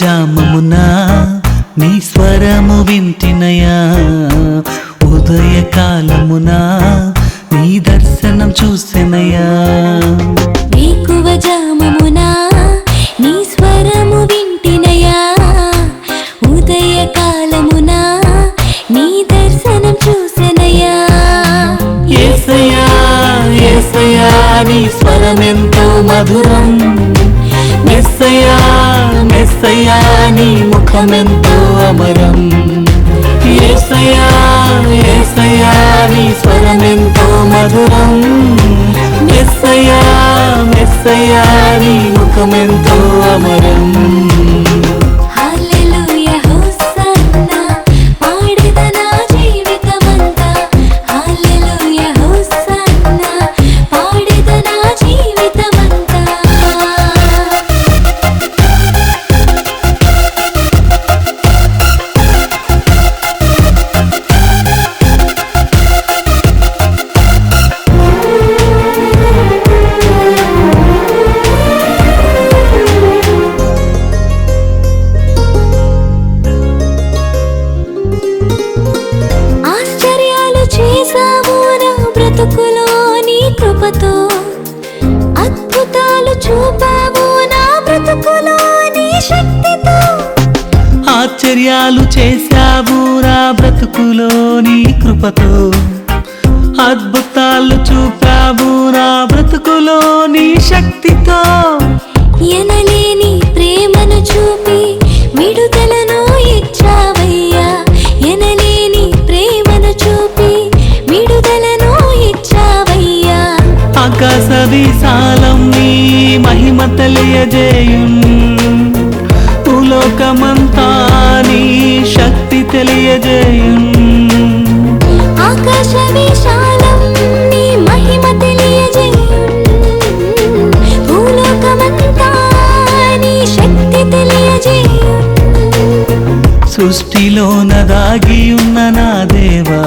జామమునా నీ స్వరము వింటినయా, ఉదయ కాలమునా నీ దర్శనం చూసెనయా. వేకువ జామమునా నీ స్వరము వింటినయా, ఉదయ కాలమునా నీ దర్శనం చూసెనయా. యేసయ్యా యేసయ్యా నీ స్వరమెంతో మధురం, మెస్సయ్యా మెస్సయ్యా నీ ముఖమెంతో అమరం. యేసయ్యా యేసయ్యా నీ స్వరమెంతో మధురం, మెస్సయ్యా మెస్సయ్యా నీ ముఖమెంతో అమరం. హల్లెలూయా హోసన్నా పాడెద నా జీవితమంతా, హల్లెలూయా హోసన్నా పాడెద నా జీవితమంతా. ఆశ్చర్యాలు చేసావు నా బ్రతుకులో నీ కృపతో, అద్భుతాలు చూపావు నా బ్రతుకులో నీ శక్తితో. ఆశ్చర్యాలు చేశావు నా బ్రతుకులో నీ కృపతో, అద్భుతాలు చూపావు నా బ్రతుకులో నీ శక్తితో. ఎనలేని ప్రేమను చూపి విడుదలను ఇచ్చావయ్యా, ఎనలేని ప్రేమను చూపి విడుదలను ఇచ్చావయ్యా. ఆకాశ విశాలం నీ మహిమ తెలియజేయున్, భూలోకమంతా నీ శక్తి తెలియజేయున్. ఆకాశ విశాలం నీ మహిమ తెలియజేయున్, భూలోకమంతా నీ శక్తి తెలియజేయున్. సృష్టిలోన దాగి ఉన్న నా దేవా,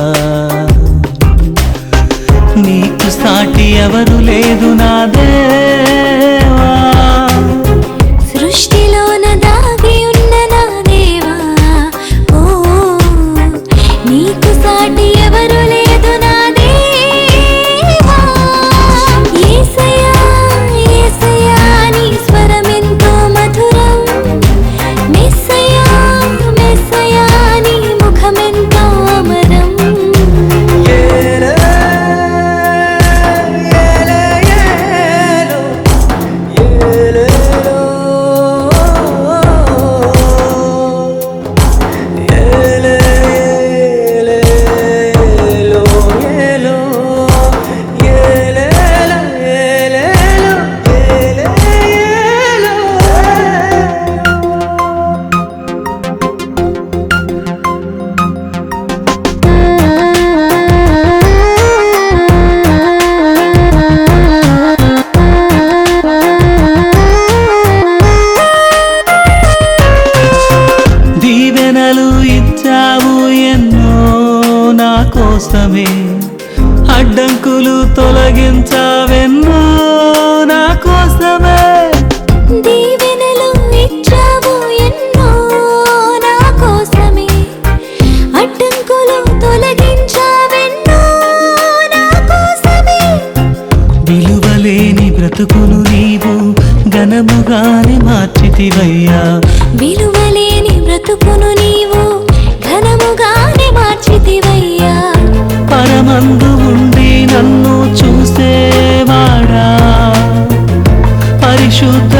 నీకు సాటి ఎవరు లేదు నా దేవా. సృష్టిలోన దాగి ఉన్న నా దేవా, ఓ నీకు సాటి ఎవరు లేదు నా దేవా. యేసయ్యా యేసయ్యా నీ స్వరమెంతో మధురం, మెస్సయ్యా మెస్సయ్యా నీ ముఖమెంతో అమరం. దీవెనలు ఇచ్చావు ఎన్నో నా కోసమే, అడ్డంకులు తొలగించావెన్నో నా కోసమే. దీవెనలు ఇచ్చావు ఎన్నో నా కోసమే, అడ్డంకులు తొలగించావెన్నో నా కోసమే. విలువలేని బ్రతుకును నీవు ఘనముగానే మార్చితివయ్యా, విలువలేని బ్రతుకును నీవు ఘనముగానే మార్చితివయ్యా. పరమందు ఉండి నన్ను చూసేవాడా, పరిశుద్ధ